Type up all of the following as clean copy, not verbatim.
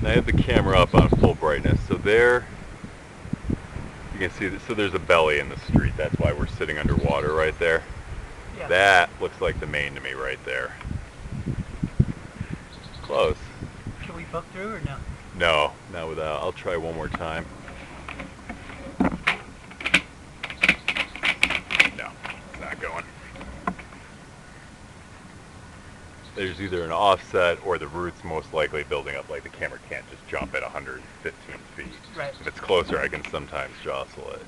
I have the camera up on full brightness, so there you can see that. So there's a belly in the street. That's why we're sitting underwater right there. Yeah. That looks like the main to me right there. Close. Should we poke through or no? No, not without. I'll try one more time. No, it's not going. There's either an offset or the root's most likely building up. Like the camera can't just jump at 115 feet. Right. If it's closer, I can sometimes jostle it.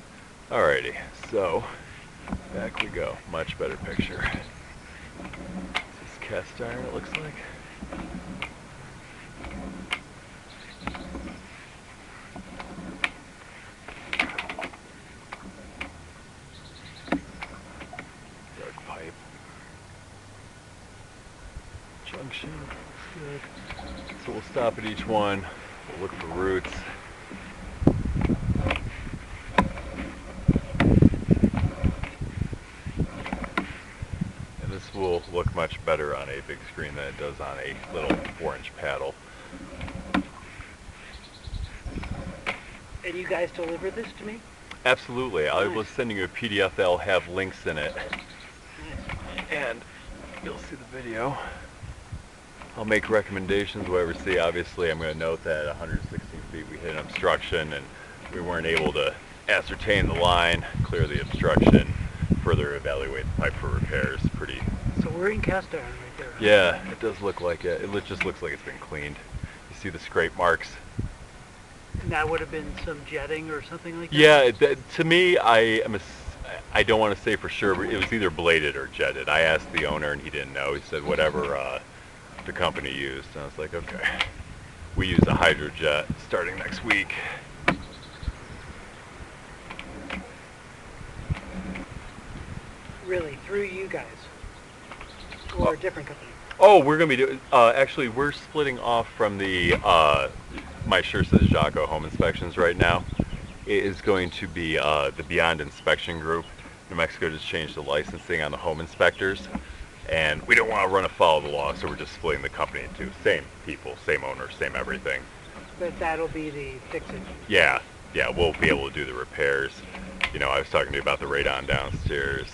Alrighty, so back we go. Much better picture. This is cast iron, it looks like. Dark pipe. Junction, looks good. So we'll stop at each one. We'll look for roots. And this will look much better on a big screen than it does on a little 4-inch paddle. And you guys deliver this to me? Absolutely. I Nice. was sending you a PDF that'll have links in it. Nice. And you'll see the video. I'll make recommendations, whatever see. Obviously, I'm going to note that at 116 feet we hit an obstruction and we weren't able to ascertain the line, clear the obstruction, further evaluate the pipe for repairs. Pretty. So we're in cast iron right there. Huh? Yeah, it does look like it. It just looks like it's been cleaned. You see the scrape marks? And that would have been some jetting or something like that? Yeah, to me, I don't want to say for sure, but it was either bladed or jetted. I asked the owner and he didn't know. He said whatever the company used. And I was like, okay. We use a hydrojet starting next week. Really, through you guys? Or a different company? Oh, we're going to be doing, actually, we're splitting off from the, my shirt says Jaco Home Inspections right now. It is going to be the Beyond Inspection Group. New Mexico just changed the licensing on the home inspectors. And we don't want to run afoul of the law, so we're just splitting the company in two. Same people, same owner, same everything. But that'll be the fix-it. Yeah, we'll be able to do the repairs. You know, I was talking to you about the radon downstairs.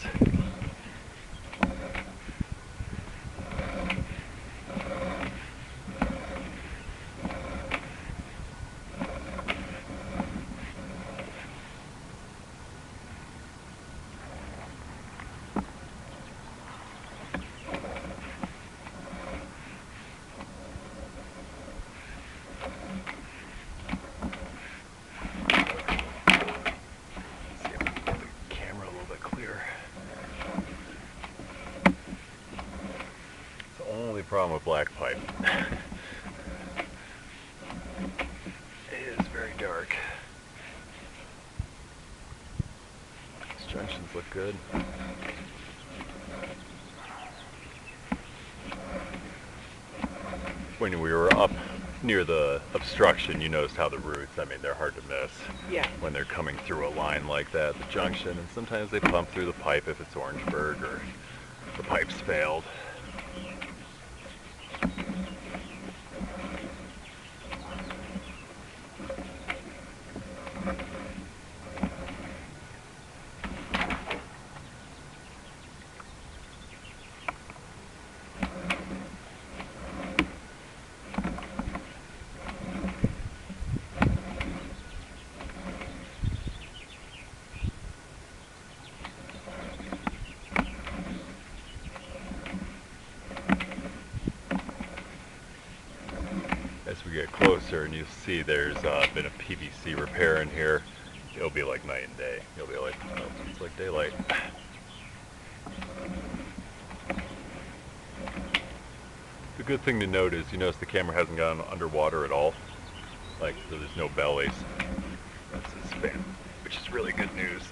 Problem with black pipe. It is very dark. These junctions look good. When we were up near the obstruction, you noticed how the roots, I mean, they're hard to miss. Yeah. When they're coming through a line like that, the junction, and sometimes they pump through the pipe if it's Orangeburg or the pipe's failed. As we get closer, and you see there's been a PVC repair in here, it'll be like night and day. You'll be like, oh, it's like daylight. The good thing to note is you notice the camera hasn't gone underwater at all. Like, so there's no bellies. That's its span, which is really good news.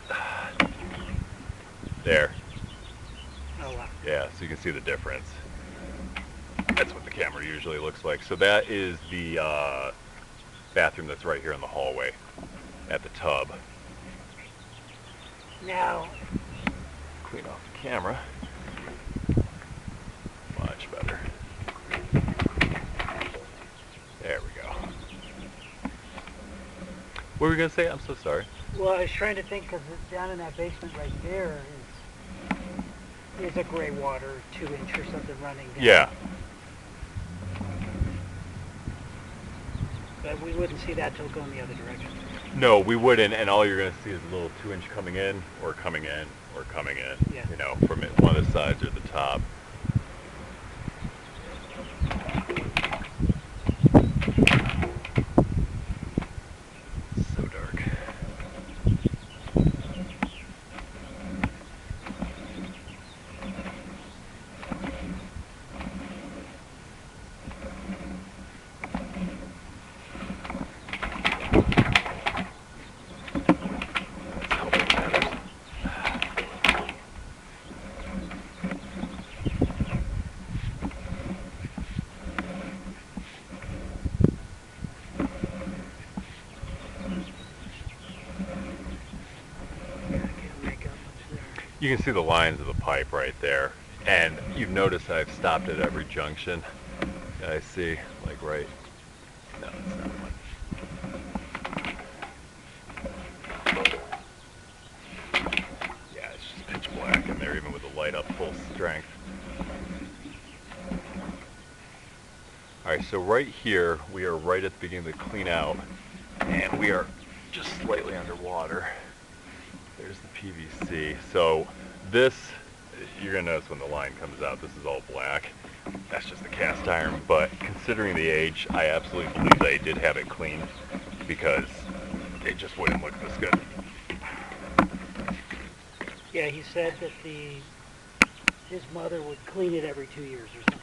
There. Oh, wow. Yeah, so you can see the difference. That's what the camera usually looks like. So that is the bathroom that's right here in the hallway at the tub. Now, Clean off the camera. Much better. There we go. were we gonna say? I'm so sorry. Well, I was trying to think, because down in that basement right there is a gray water 2-inch or something running down. Yeah. But we wouldn't see that till going the other direction. No, we wouldn't, and all you're gonna see is a little 2-inch coming in, or coming in, or coming in. Yeah. You know, from one of the sides or the top. So dark. Let's hope it matters. Yeah, I can't make out much there. You can see the lines of the pipe right there, and you've noticed I've stopped at every junction. I see, like right. No, it's not one. Yeah, it's just pitch black in there, even with the light up full strength. All right, so right here, we are right at the beginning of the clean out, and we are just slightly underwater. There's the PVC. So this, you're gonna notice when the line comes out, this is all black. That's just the cast iron, but considering the age, I absolutely believe they did have it cleaned, because it just wouldn't look this good. Yeah, he said that his mother would clean it every 2 years or something.